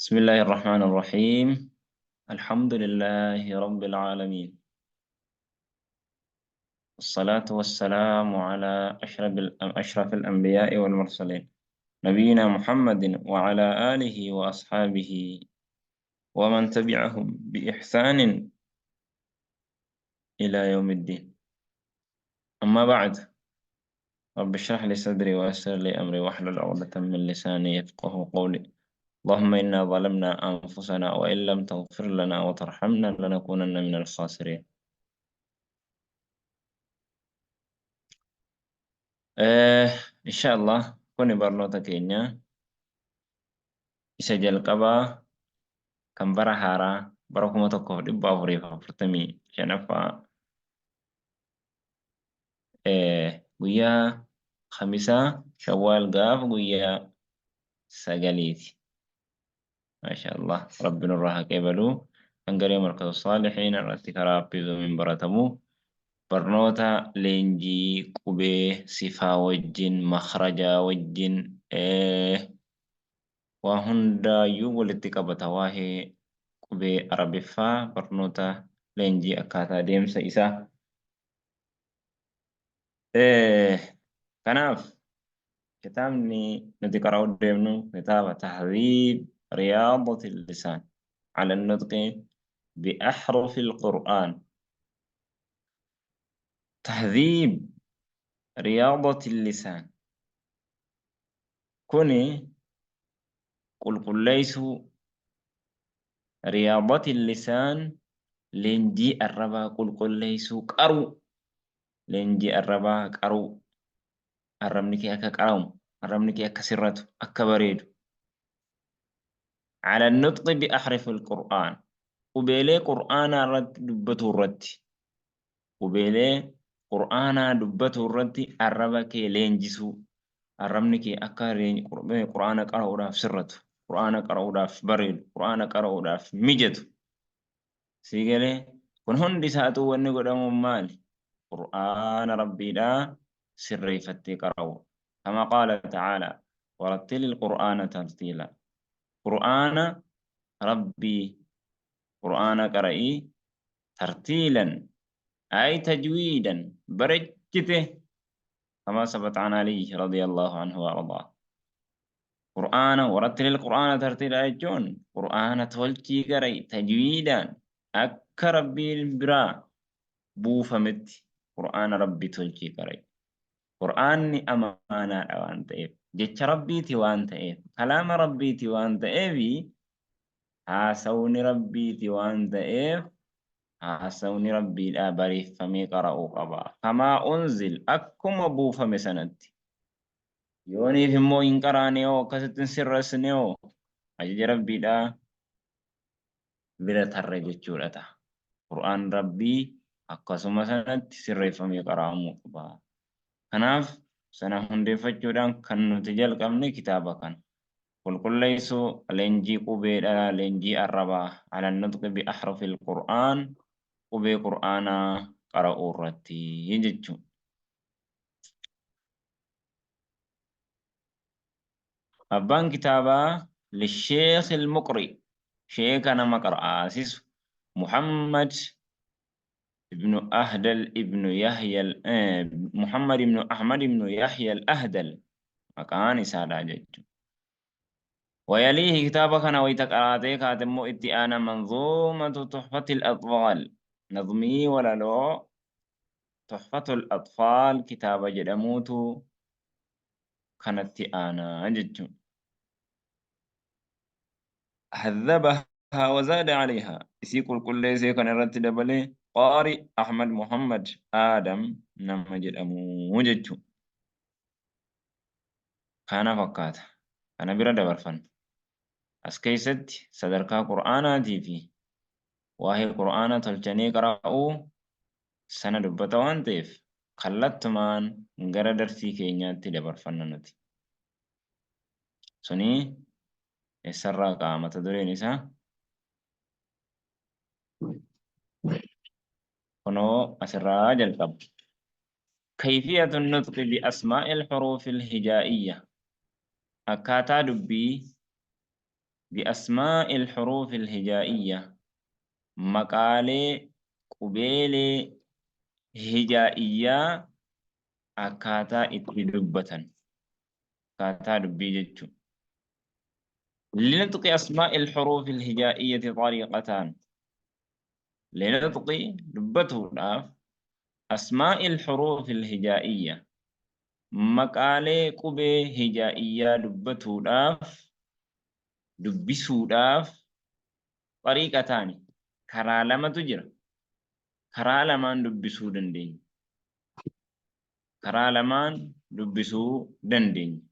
بسم الله الرحمن الرحيم. الحمد لله رب العالمين، والصلاة والسلام على أشرف الأنبياء والمرسلين، نبينا محمد وعلى آله وأصحابه ومن تبعهم بإحسان إلى يوم الدين. أما بعد، رب اشرح لي صدري ويسر لي أمري واحلل عقدة من لساني يفقه قولي. اللهم إنا ظلمنا أنفسنا وإن لم تغفر لنا وترحمنا لنكونن من الخاسرين. Eh, Insyaallah kuni barnoota keenya isa jalqabaa kan bara haaraa bara 1445 guyyaa Khamisaa Shawwaal gaafa guyyaa sagaliiti. Maashaallah rabbi nurraa haa qeebaluu. Kan garee markata saalihiin irratti karaa Appii baratamuu barnoota leenjii qubee sifaa wajjin makhrajaa wajjin waa hundaayyuu walitti qabata waa'ee qubee arabiffaa barnoota leenjii akkaataa deemsa isaa. Kanaaf kitaabni nuti qara'uu deemnu kitaaba Tahdhiib Riyaadati Lisaan ala nutqi بأحرف القرآن. تهذيب رياضة اللسان كوني قل ليس رياضة اللسان لنجي الربا قل ليس قرو لنجي الربا قرو الرمنكي أكا قرام الرمنكي أكا سرات أكا بريد على النطق بأحرف القرآن وبيلي قرآن رد دبته الرد وبيلي قرآن دبته الرد الربا كي لنجسو الرمنكي أكا قرآن قرأ داف سرته قرآن قرأ داف بريد قرآن قرأ داف مجد سيقلي كن هندي ساتو ونقو دام مالي قرآن ربي لا سري فتي قرأوا كما قال تعالى ورتل القرآن ترتيلا. قرآن ربي قرآن قرئي ترتيلا أي تجويدا برجته كما ثبت عن علي رضي الله عنه وأرضاه. قرآن ورتل القرآن ترتيلا جون قرآن تولتي قرئي تجويدا أك ربي البرا بوفمت قرآن ربي تولتي قرئي. قرآني أمانة وانت إيه جتش ربيتي وانت إيه كلام ربيتي وانت إيه هاسوني ربيتي وانت إيه هاسوني ربي الآبري فمي قرأوا قبا كما أنزل أكم أبو فمسنتي يوني في مو إنقرانيو كستن سرسنيو أجج ربي لا بلا ترجج جولتا قرآن ربي أقسم سنتي سري فمي قرأوا قبا. Kanaaf sana hundeeffachuudhaan kan nuti jalqabne kitaaba kana. Qulqulleessuu leenjii qubeedhaa leenjii arrabaa ala nutqi bi ahrafil qur'aan qubee qur'aanaa qara'uu irratti jechuudha. Abbaan kitaabaa lisheekh ilmuqri sheeka nama qara'aasisu Muhammad ابن أهدل ابن يحيى محمد ابن أحمد ابن يحيى الأهدل مكان سادا جج. ويليه كتابك أنا ويتقراتي كاتمو اتئانا منظومة تحفة الأطفال نظمي ولا لو تحفة الأطفال كتاب جدموتو كانت أنا جج. هذبها وزاد عليها يسيقل كل شيء كان يرتب بلي قارئ أحمد محمد آدم نمجد أمو جج. كان فكات أنا برد برفن أسكيست صدركا قرآن في واهي قرآن تلجني قرأو سنة دبتا وانتيف خلت مان غرا درسي كينيا تدبر فننتي سني السرى قامة دوري نساء كنو أسرى جلقب كيفية النطق بأسماء الحروف الهجائية أكاتا دبي بأسماء الحروف الهجائية مقالة قبيلة هجائية أكاتا إتدبتا أكاتا دبيجتشو. لنطق أسماء الحروف الهجائية طريقتان. لنطق دبته الآف أسماء الحروف الهجائية مقالة قبي هجائية دبته الآف دبسو الآف طريقتان كرا لما تجرى كرا لمان دبسو دندين كرا لمان دبسو دندين.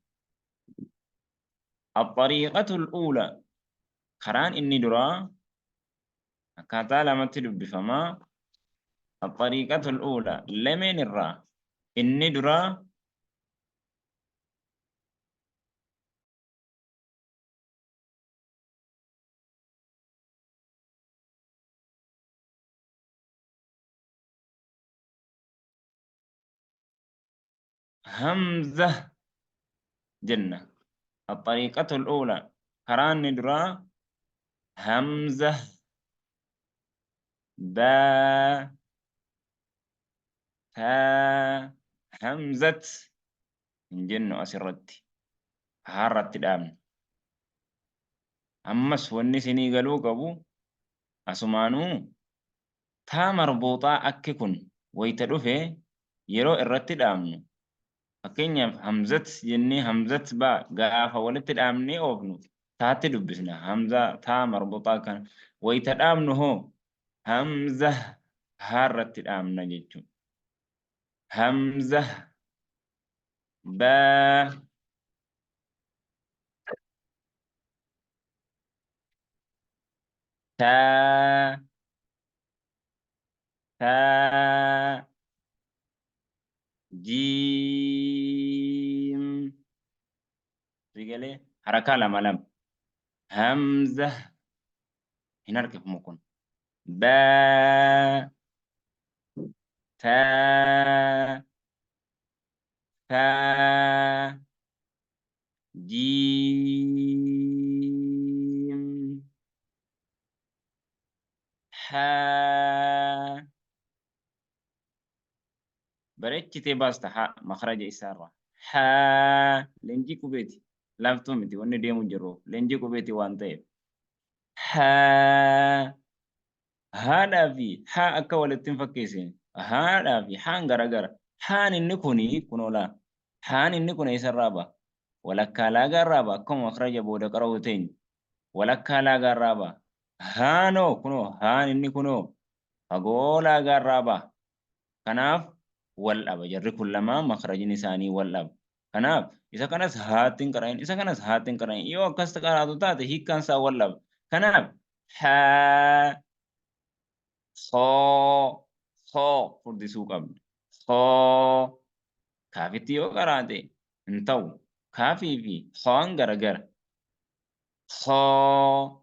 الطريقة الأولى كران إني درا أكاتا لما تدبفما. الطريقة الأولى لمن الرا إني درا همزة جنة. الطريقة الأولى كران ندرا همزة با تا همزة جنة أسرتي هارت دام. أمس ونسني قالوا قبو أسمانو تا مربوطة أككن ويتدفه يرو الرت دامنو. Fakkeenyaaf hamzat jennee hamzat baa gaafa walitti dhaabnee oofnu taatti dubbisna. Hamzaa taa marbuxaa kana wayita dhaabnu hoo hamza haarratti dhaabna jechuudha. Hamza baa taa taa jiim. Sigalee harakaa lama lama. Hamza hin harkifamu kun. Baa taa taa jiim haa. بريتشتي باستا ها مخرج إسارة ها لنجي كوبيتي لافتو متي وني ديمو جرو لنجي كوبيتي وان طيب ها هذا في ها أكا ولتين فكيسين هذا في ها غرغر ها نكوني كنولا ها نكوني إسرابا ولا كالا غرابا كم مخرج بودا كروتين ولا كالا غرابا ها نو كنو ها نكونو أقولا غرابا كناف والأب جرّي كلما مخرج نساني والأب كناف إذا كانت هاتين كراين إذا كانت هاتين كراين يو كست كراتو تاتي هي كان سا والأب كناف ها خو خو فردي سوق أب خو كافي تيو كراتي انتو كافي في خوان غرغر خو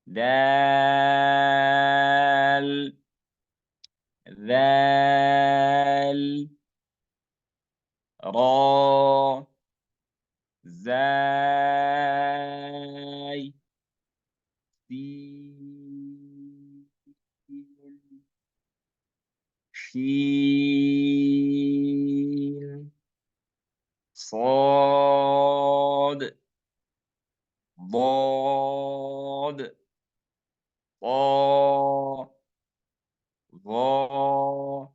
دال ذال را زاي سين شين صاد ضاد طا ظا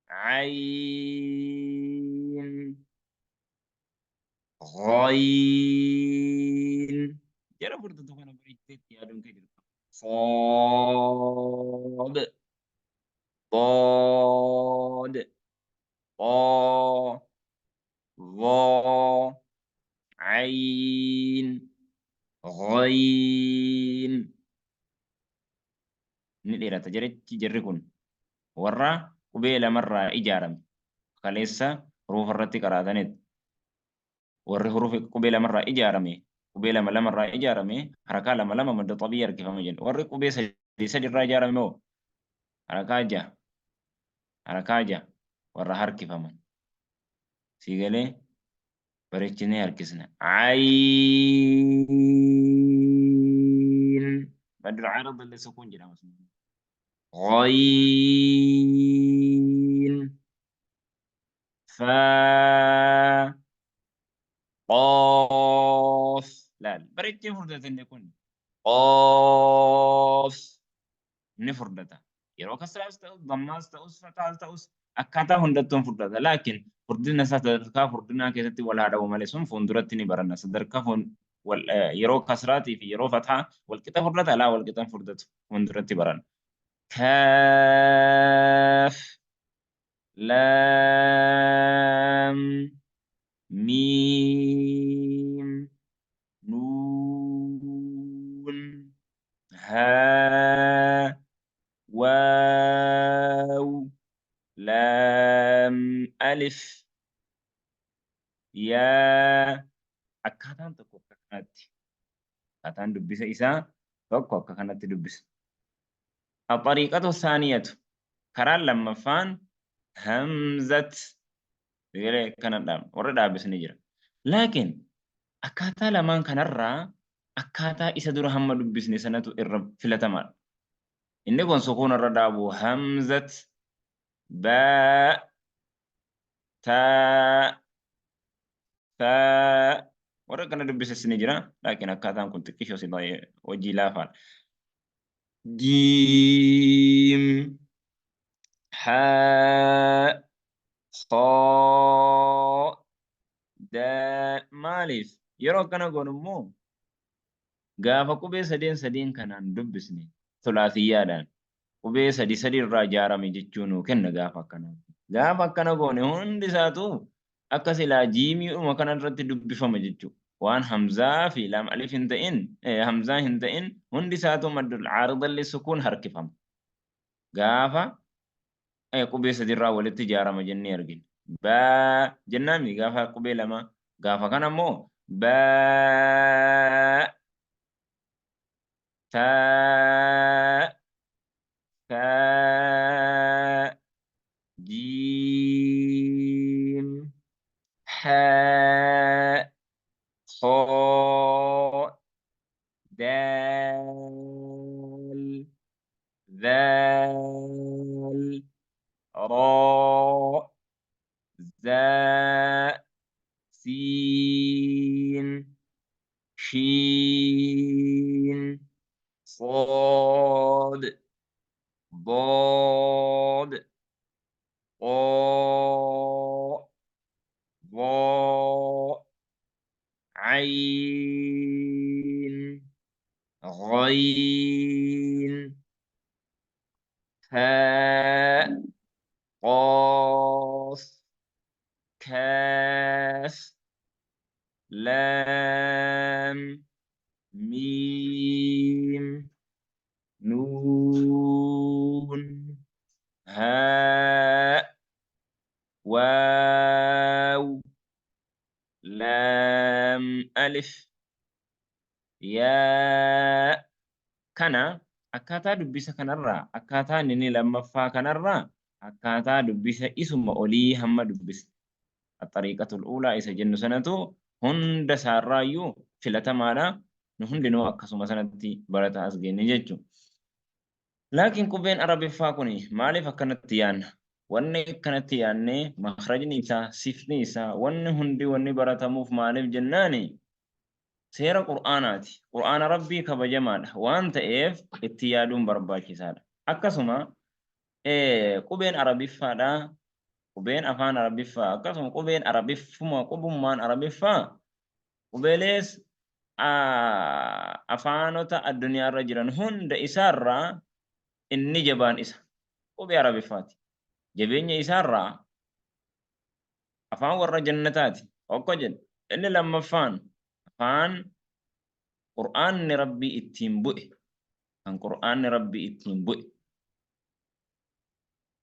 عين غين. Jara furtutu kana bariisteetti yaaduun kee jirtu. صاد ضاد طا ظا عين غين. Ni dheerata jarichi jarri kun warra qubee lamarraa ijaarame kaleessa hurufa irratti qaraatanidha. Warri hurufi qubee lamarraa ijaarame qubee lama lamarraa ijaarame harakaa lama lama madda xabii harkifame jedhu. Warri qubee sadii sadirraa ijaarame hoo harakaa ja'a warra harkifaman. Sii galee bareechinee harkisna. Ayin. Badul caarada illee sukuun jedhama. غين فا قاف لا بريتشي فردة نكون قاف نفردة يرو كسر ضم استأس فتاة استأس أكاتا هندتون فردة لكن فردنا ستدركا فردنا كذا ولا هذا وما لسون فندرتني برنا صدركا فن وال يرو كسراتي في يرو فتحة والكتاب فردة لا والكتاب فردة فندرتي برنا كاف لام ميم نون ها واو لام ألف يا akkaataan tokko akka kanatti akkaataan dubbisa isaa tokko akka kanatti dubbisa. الطريقة الثانية كرال لما فان همزة كان دام ورد أبس نجرا لكن akkaataa lamaan kanarraa akkaataa isa dura hamma dubbisne sanatu irra filatamaadha. Inni kun sukuun irra dhaabu hamzat baa taa taa warra kana dubbises ni jira laakiin akkaataan kun xiqqishoo si baay'ee hojii laafaadha. Jiim haa xoo daa maaliif yeroo akkana goonu immoo gaafa qubee sadeen kanaan dubbisne thulaatiyyaadhaan qubee sadi irraa ijaarame jechuu nuu kenna gaafa akkana. Gaafa akkana goone hundi isaatu akka silaa jiimiidhuma kana irratti dubbifama jechuudha. Waan hamzaa fi laam alif hin ta'in hamzaa hin ta'in hundi isaatu maddul caaridallee sukuun harkifama. Gaafa qubee sadirraa walitti ijaarama jennee argina. Baa jennaami gaafa qubee lama gaafa kana immoo baa taa taa jiim حاء خاء دال ذال راء زاء سين شين صاد ضاد قاف ضاء عين غين هاء قاف كاف لام ميم نون هاء واو لام ألف يا كنا akkaataa dubbisa kanarraa akkaataa inni lammaffaa kanarraa akkaataa dubbisa isuma olii hamma dubbisa xariiqatul uulaa isa jennu sanatu hunda isaarraayyuu filatamaadha nu hundinuu akkasuma sanatti barataa as geenye jechuudha. Laakiin qubeen arabiffaa kuni maaliif akkanatti yaanna? Wanni akkanatti yaannee makhrajni isaa sifni isaa wanni hundi wanni baratamuuf maaliif jennaani? Seera qur'aanaati. Qur'aana rabbii kabajamaadha waan ta'eef itti yaaduun barbaachisaadha. Akkasuma qubeen arabiffaadha. Qubeen afaan arabiffaa akkasuma qubeen arabiffuma qubummaan arabiffaa qubeelees afaanota addunyaarra jiran hunda isaarraa inni jabaan isa qubee arabiffaati. Jabeenya isaarraa afaan warra jannataati. Okko jedhe inni lammaffaan afaan qur'aanni rabbii ittiin bu'e kan qur'aanni rabbii ittiin bu'e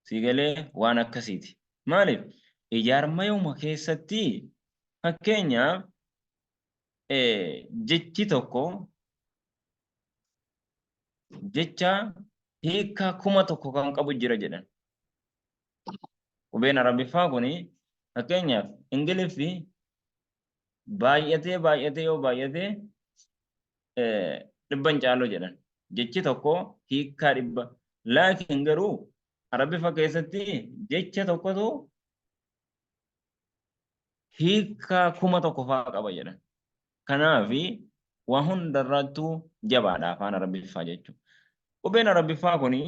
sigalee waan akkasiiti. Maaliif ijaarmayuma keessatti fakkeenyaaf jechi tokko jecha hiika 1000 kan qabu jira jedhan. Qubeen arabiffaa kuni fakkeenyaaf ingiliffi baay'atee yoo baay'atee dhibban caaloo jedhan. Jechi tokko hiikkaa dhibba. Laakiin garuu Arabiffaa keessatti jecha tokkotu hiikkaa 1,000 fa'aa qaba jedhan. Kanaafi waa hundarrattuu jabaadha afaan Arabiffaa jechuudha. Qubeen Arabiffaa kuni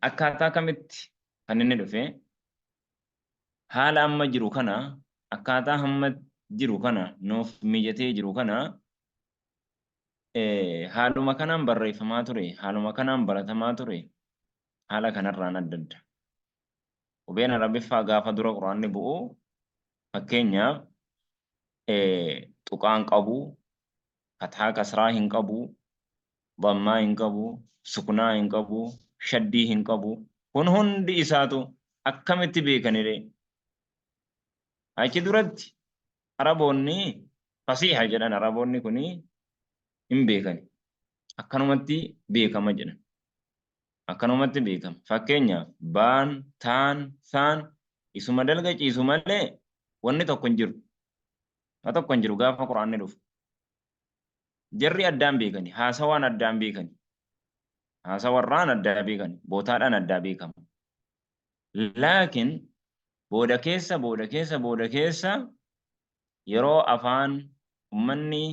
akkaataa kamitti kan inni dhufe haala amma jiru kana akkaataa hamma jiru kana nuuf mijatee jiru kana haaluma kanaan barreeffamaa ture haaluma kanaan baratamaa ture haala kanarraan adda adda. Qubeen Arabiffaa gaafa dura Quraanni bu'u fakkeenyaaf tuqaan qabu fathaa kasraa hin qabu dhammaa hin qabu sukunaa hin qabu shaddii hin qabu kun hundi isaatu akkamitti beekanire achi duratti Araboonni fasiiha jedhan Araboonni kuni hin beekani akkanumatti beekama jedhan akkanumatti beekama fakkeenyaaf baan taan saan isuma dalga ciisu malee wanni tokko hin jiru tokko hin jiru gaafa Quraanni dhufu jarri addaan beekani haasawaan addaan beekani haasawarraan addaa beekani bootaadhaan addaa beekama laakiin booda keessa yeroo afaan ummanni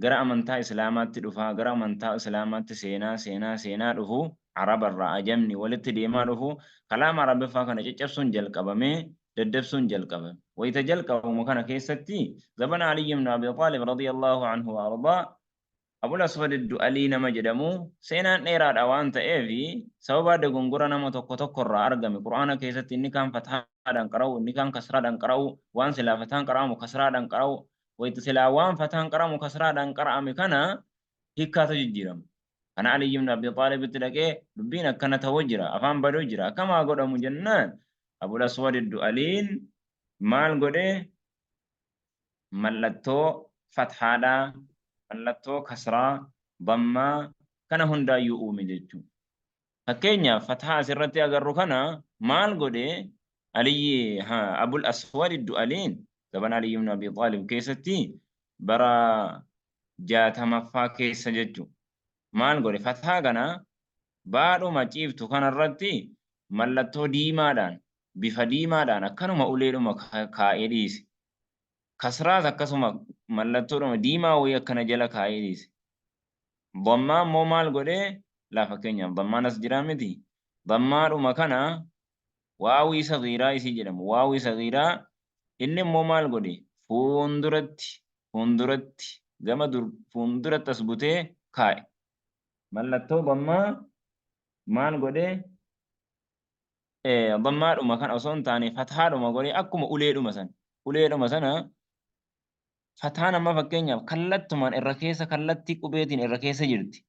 gara amantaa islaamaatti dhufaa gara amantaa islaamaatti seenaa dhufu arabarraa ajamni walitti deemaa dhufu kalaama arabiffaa kana caccabsuun jalqabamee daddabsuun jalqabame wayita jalqabamu kana keessatti zabana Ali ibn Abi Talib radiyallahu anhu wa ardaa Abul Aswad ad-Du'ali nama jedhamu seenaan dheeraadha waan ta'eefi sababa dogongora nama tokko irraa argame Qur'aana keessatti inni kaan fathaadhaan qara'u inni kaan kasraadhaan qara'u waan silaa fathaan qara'amu kasraadhaan qara'u wayita silaa waan fathaan qara'amu kasraadhaan qara'ame kana hiikkaatu jijjiirama. Kana Ali ibn Abi Talib itti dhaqee dubbiin akkana ta'uu jira afaan baduu jira akkamaa godhamu jennaan Abul Aswad ad-Du'aliin maal godhee mallattoo fathaadhaa mallattoo kasraa dhammaa kana hundaayyuu uume jechuudha. Fakkeenyaaf fathaa asirratti agarru kana maal godhee Abul Aswad ad-Du'aliin zaman Ali ibn Abi Talib keessatti bara 60ffaa keessa jechuudha. Maal godhe fathaa kana baadhuma ciiftu kanarratti mallattoo diimaadhaan bifa diimaadhaan akkanuma uleedhuma kaa'ee dhiise. Kasraas akkasuma mallattoodhuma diimaa wayii akkana jala kaa'ee dhiise. Dhammaa immoo maal godhee fakkeenyaaf dhammaan as jiraa miti. Dhammaadhuma kana waawii sagiiraa isii jedhamu. Waawii sagiiraa inni immoo maal godhe fuulduratti gama fuulduratti as butee kaa'e. Mallattoo dhammaa maal godhee dhammaadhuma kana osoo hin taane fathaadhuma godhee akkuma uleedhuma sana fathaan amma fakkeenyaaf kallattumaan irra keessa kallattii qubeetiin irra keessa jirti.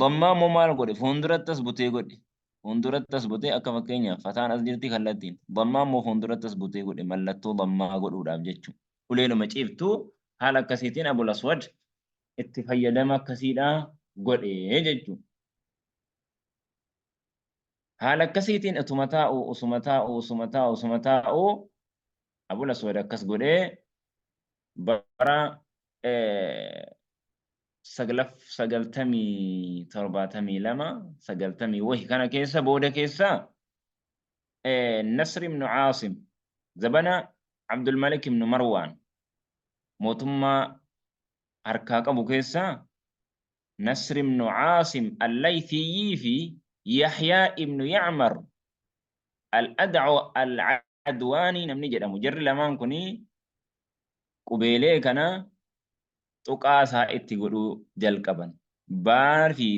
Dhammaa immoo maal godhe fuulduratti as butee godhe. Fuulduratti as butee akka fakkeenyaaf fathaan as jirti kallattiin. Dhammaa immoo fuulduratti as butee godhe mallattoo dhammaa godhuudhaaf jechuudha. Uleedhuma ciiftuu haala akkasiitiin Abul Aswad itti fayyadama akkasiidhaa godhee jechuudha. Haala akkasiitiin utuma taa'uu Abul Aswad akkas godhee bara 972 wahi kana keessa booda keessa Nasr ibn Aasim zabana Abdul Malik ibn Marwan mootummaa harkaa qabu keessa Nasr ibn Aasim al-Laythiyyi fi Yahya ibn Ya'mar al-Ad'u al-Adwani namni jedhamu jarri lamaan kuni qubeelee kana tuqaasaa itti godhuu jalqaban. Baan fi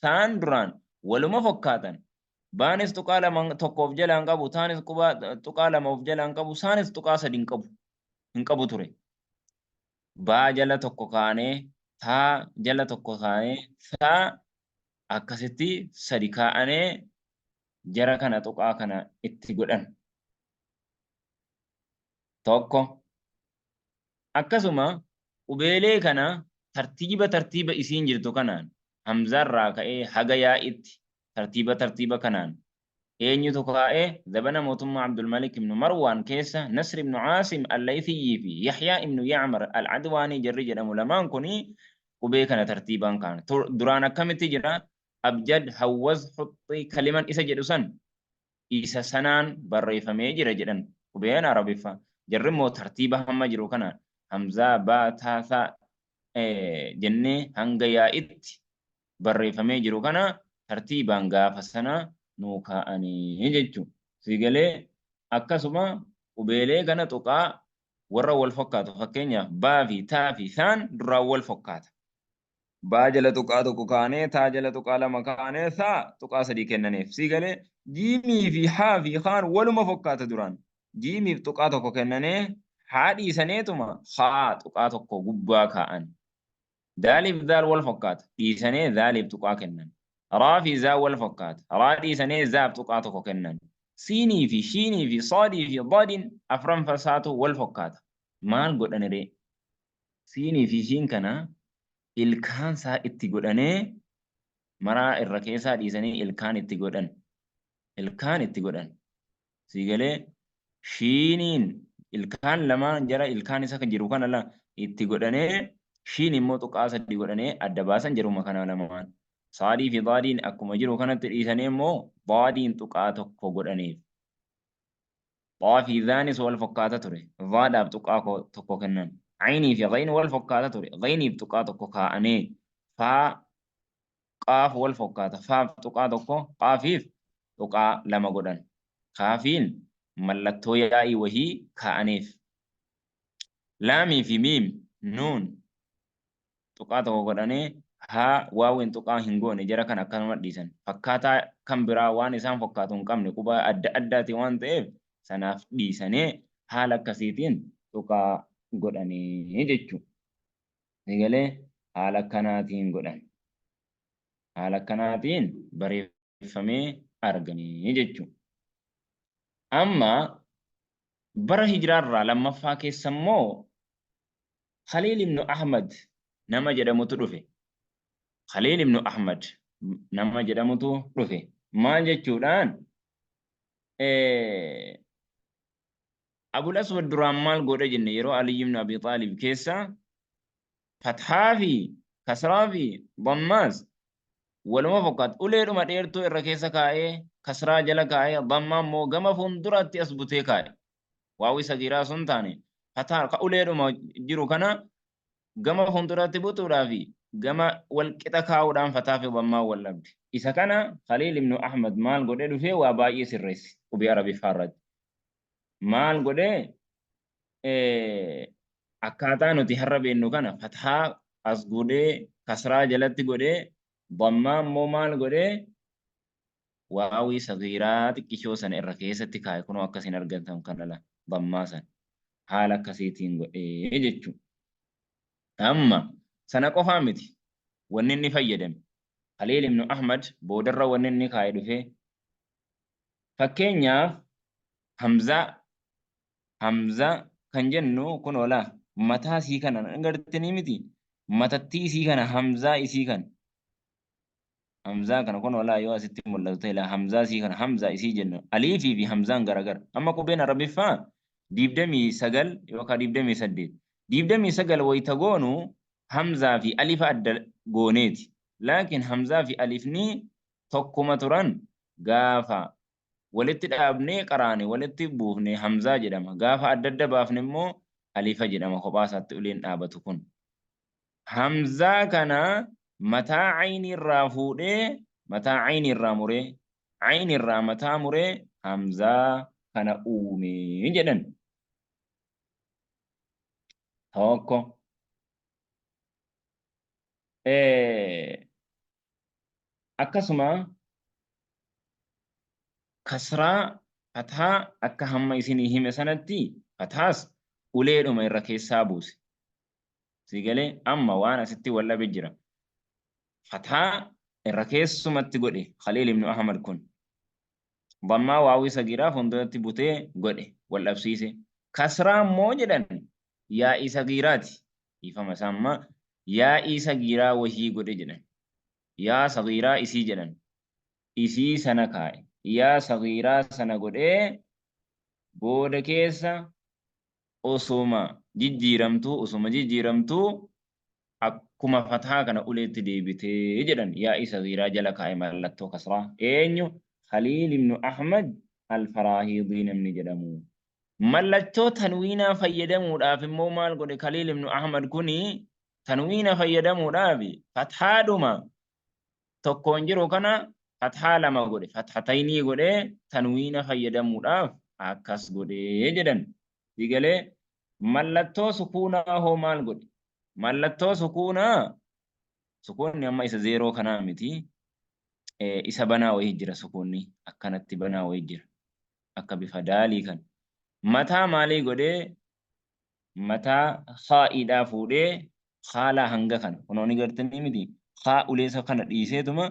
taan duraan waluma fakkaatan. Baanis tuqaa lama tokko of jalaan qabu, taanis tuqaa lama of jalaan qabu, saanis tuqaa sadi hin qabu ture. Baa jala tokko kaanee, taa jala tokko kaanee, saa akkasitti sadi kaa'anee jara kana tuqaa kana itti godhan. Tokko. Akkasuma qubeelee kana tartiiba isiin jirtu kanaan hamzarraa ka'ee haga yaa'itti tartiiba kanaan eenyutu kaa'ee zabana mootummaa Abdulmalik ibnu Marwaan keessa Nasr ibnu Caasim Allaythiyii fi Yaxyaa ibnu Yacmar Alcadwaanii jarri jedhamu lamaan kuni qubee kana tartiibaan kaan duraan akkamitti jira abjad hawwaz huxxii kaliman isa jedhu san isa sanaan barreeffamee jira jedhan qubeen arabiffa jarri immoo tartiiba hamma jiru kana hamzaa baa taasaa jennee hanga yaa'itti barreeffamee jiru kana tartiibaan gaafa sana nuu kaa'anii jechuudha. Sigalee akkasuma qubeelee kana tuqaa warra wal fakkaatu fakkeenyaaf baa fi taa fi saan duraan wal fakkaata. Baa jala tuqaa tokko kaanee taa jala tuqaa lama kaanee saa tuqaa sadii kennaneef. Sigalee jiimii fi haa fi kaan waluma fakkaata duraan. Jiimiif tuqaa tokko kennanee haa dhiisaneetuma haa tuqaa tokko gubbaa kaa'an. daaliif daal wal fakkaata dhiisanii daaliif tuqaa kennan raa fi zaa wal fakkaata raa dhiisanii zaaf tuqaa tokko kennan siinii fi shiinii fi saadii fi daadiin afran fasaatu wal fakkaata maal godhaniree siinii fi shiin kana ilkaan isaa itti godhanee maraa irra keessaa dhiisanii ilkaan itti godhan siigalee shiiniin ilkaan lamaan jara ilkaan isa kan jiru kana itti godhanee shiin immoo tuqaa sadii godhanee adda baasan jiruma kana lamaan. Saadii fi daadiin akkuma jiru kanatti dhiisanii immoo daadiin tuqaa tokko godhaniif. Daa fi zaanis wal fakkaata ture. Daadhaaf tuqaa tokko kennan. Aynii fi gayni wal fakkaata ture. Gayniif tuqaa tokko kaa'anii. Faa qaaf wal fakkaata. Faaf tuqaa tokko qaafiif tuqaa lama godhan. Kaafiin mallattoo yaa'ii wahii kaa'aniif. Laamii fi miim nuun tuqaa tokko godhanii haa waawin tuqaa hin goone jara kan akkanuma dhiisan fakkaataa kan biraa waan isaan fakkaatu hin qabne quba adda addaati waan ta'eef sanaaf dhiisanii haala akkasiitiin tuqaa godhanii jechuudha. Egalee haala akkanaatiin godhan. Haala akkanaatiin bareeffamee arganii jechuudha. Amma bara hijiraarraa lammaffaa keessa immoo Khaliil ibnu Ahmad nama jedhamutu dhufe. Khaliil ibnu Ahmad nama jedhamutu dhufe. Maal jechuudhaan Abul Aswad duraan maal godhe jenne yeroo Aliy ibnu Abi Xaalib keessa fathaa fi kasraa fi dammaas waluma fakkaatu uleedhuma dheertuu irra keessa kaa'ee kasraa jala kaa'ee dammaa immoo gama fuulduratti as butee kaa'e. Waawii sagiiraa sun taane fathaa ka uleedhuma jiru kana gama fuulduratti butuudhaa fi gama wal qixa kaa'uudhaan fataa fi dammaa wal dhabde. Isa kana Khaliil ibnu Ahmad maal godhee dhufee waa baay'ee sirreesse qubee Arabiffaa irratti. Maal godhee akkaataa nuti har'a beennu kana fathaa as godhee kasraa jalatti godhee dammaa immoo maal godhee waawii sagiiraa xiqqishoo sana irra keessatti kaa'e kunoo akkasiin argatan kanala dammaa sana haala akkasiitiin godhee jechuudha. Amma sana qofaa miti wanni inni fayyadame Khaliil ibnu Ahmad boodarra wanni inni kaa'e dhufee fakkeenyaaf Hamzaa kan jennu kun oolaa mataa isii kana agartanii miti matattii isii kana Hamzaa isii kana Hamzaa kana kun oolaa yoo asitti mul'atu ta'e Hamzaa isii kana Hamzaa isii jennu aliifii fi Hamzaan garagara amma qubeen Arabiffaa 29 yookaan 28 29 wayita goonu Hamzaa fi alifa adda gooneeti. Laakiin Hamzaa fi alifni tokkuma turan gaafa walitti dhaabnee qaraane walitti buufne Hamzaa jedhama. Gaafa adda adda baafne immoo alifa jedhama kophaa isaatti uleen dhaabatu kun. Hamzaa kana mataa ayni irraa fuudhee mataa ayni irraa muree ayni irraa mataa muree Hamzaa kana uume jedhan. Tokko. Akkasuma kasraa fathaa akka hamma isinii hime sanatti fathaas uleedhuma irra keessaa buuse. Sigalee amma waan asitti wal dhabe jira. Fathaa irra keessumatti godhe Khaliil ibnu Ahmad kun. Dammaa waawii sagiiraa fuulduratti butee godhe wal dhabsiise. Kasraa immoo jedhan yaa'ii sagiiraati. Ifama isaammaa yaa'ii sagiiraa wahii godhe jedhan. Yaa sagiiraa isii jedhan. Isii sana kaa'e. yaa sagiiraa sana godhee booda keessa osuma jijjiiramtuu akkuma fataa kana uleetti deebitee jedhan yaa'i sagiiraa jala kaa'e mallattoo kasraa eenyu Khaliil ibn Ahmad al-Faraahiidii namni jedhamu. Mallattoo tanwiinaa fayyadamuudhaaf immoo maal godhe Khaliil ibn Ahmad kuni tanwiina fayyadamuudhaaf fathaadhuma tokkoon jiru kana fathaa lama godhe fathataynii godhe tanwiina fayyadamuudhaaf akkas godhe jedhan. Digalee mallattoo sukuunaa hoo maal godhe mallattoo sukuunaa sukuunni amma isa zeeroo kanaa miti isa banaa wayii jira sukuunni akkanatti banaa wayii jira akka bifa daalii kan mataa maalii godhee mataa khaa'iidhaa fuudhee haala hanga kana kunooni gartanii miti haa uleessa kana dhiiseetuma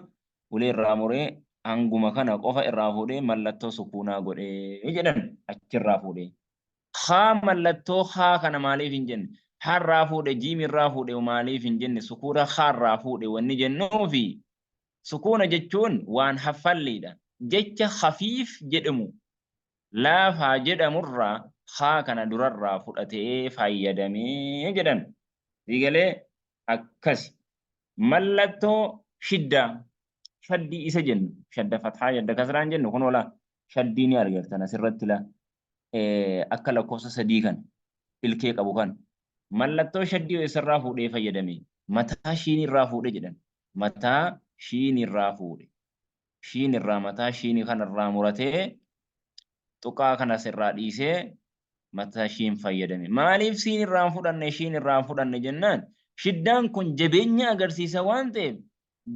ulee irraa muree hanguma kana qofa irraa fuudhee mallattoo sukuunaa godhee jedhan achirraa fuudhee haa mallattoo haa kana maaliif hin jenne harraa fuudhe jiimirraa fuudhe maaliif hin jenne sukuura haarraa fuudhe wanni jennuufi sukuuna jechuun waan haffalliidha jecha khafiif jedhamu laafaa jedhamurraa haa kana durarraa fudhatee fayyadamee jedhan. Digalee akkasi mallattoo shiddaa shaddii isa jennu shadda fathaa shadda kasraan jennu kun wala shaddii ni argartan asirratti la akka lakkoofsa sadii kan ilkee qabu kan mallattoo shaddii isarraa fuudhee fayyadame mataa shiinirraa fuudhe jedhan mataa shiinirraa fuudhe shiinirraa mataa shiinii kanarraa muratee tuqaa kanas irraa dhiisee mataa shiin fayyadame maaliif shiin irraa fudhanne jennaan shiddaan kun jabeenya agarsiisa waan ta'eef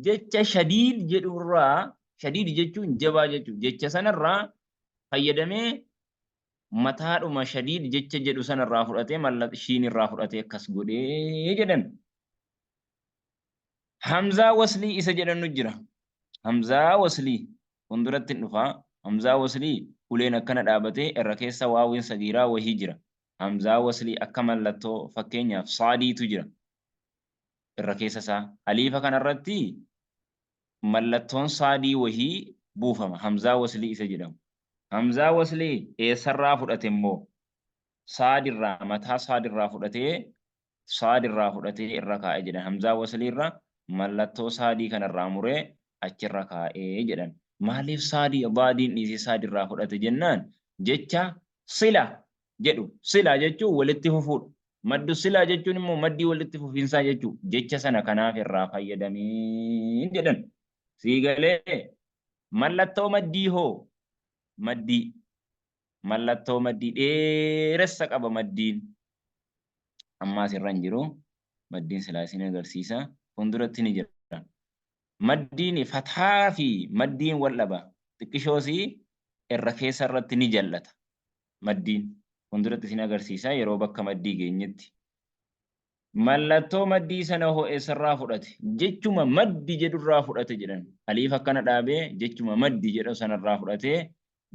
jecha shadiid jedhurraa shadiid jechuun jabaa jechuun jecha sanarraa fayyadamee mataadhuma shadiid jecha jedhu sanarraa fudhatee mallattoo shiin irraa fudhatee akkas godhee jedhan. Hamzaa waslii isa jedhannu jira. Hamzaa waslii hunduratti dhufaa. Hamzaa waslii uleen akkana dhaabatee irra keessa waawiin sagiiraa wahii jira. Hamzaa waslii akka mallattoo fakkeenyaaf saadiitu jira. Irra keessa isaa aliifa kanarratti mallattoon saadii wahii buufama. Hamzaa waslii isa jedhamu. Hamzaa waslii eessarraa fudhate immoo saadirraa mataa saadirraa fudhatee irra kaa'e jedhan. Hamzaa waslii irra mallattoo saadii kanarraa muree achirra kaa'ee jedhan. Maaliif saadii baadiin dhiisee saadirraa fudhate jennaan jecha sila jedhu sila jechuun walitti fufuudha. Maddu silaa jechuun immoo maddii walitti fufiinsaa jechuudha. Jecha sana kanaaf irraa fayyadamee jedhan. Siigalee mallattoo maddii hoo maddii mallattoo maddii dheeressa qaba maddiin. Ammaas irra hin jiru maddiin silaa isin agarsiisa. Fuulduratti ni jira. Maddiin fathaa fi maddiin wal dhaba. Xiqqishoosii irra keessa irratti ni jallata. Maddiin fuulduratti isin agarsiisa yeroo bakka maddii geenyetti. Mallattoo maddii sana ho'eessarraa fudhate jechuma maddi jedhurraa fudhate jedhan. Aliif akkana dhaabee jechuma maddi jedhu sanarraa fudhatee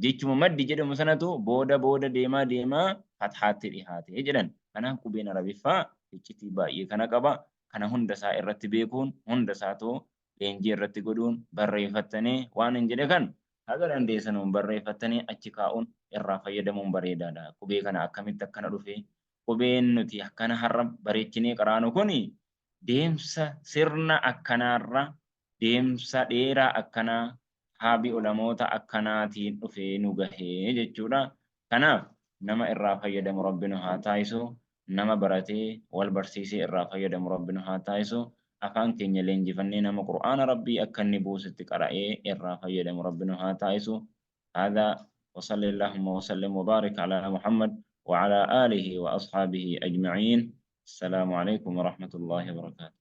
jechuma maddi jedhamu sanatu booda deemaa fathaatti dhihaate jedhan. Kanaaf qubeen arabiffaa iccitii baay'ee kana qaba. Kana hunda isaa irratti beekuun hunda isaatu leenjii irratti godhuun barreeffattanii waan hin jedhe kan haga dandeessanuun barreeffattanii achi kaa'uun irraa fayyadamuun bareedaadha. Qubee kana akkamitti akkana dhufe qubeen nuti akkana har'a bareechinee qaraanu kun deemsa sirna akkanaarra deemsa dheeraa akkanaa haabii ulamoota akkanaatiin dhufee nu gahee jechuudha. Kanaaf nama irraa fayyadamu Rabbi nu haa taasisu. Nama baratee wal barsiisee irraa fayyadamu Rabbi nu haa taasisu. Afaan keenya leenjifannee nama Qur'aana Rabbii akka inni buusitti qara'ee irraa fayyadamu Rabbi nu haa taasisu. هذا وصلى اللهم وسلم وبارك على محمد وعلى آله وأصحابه أجمعين. السلام عليكم ورحمة الله وبركاته.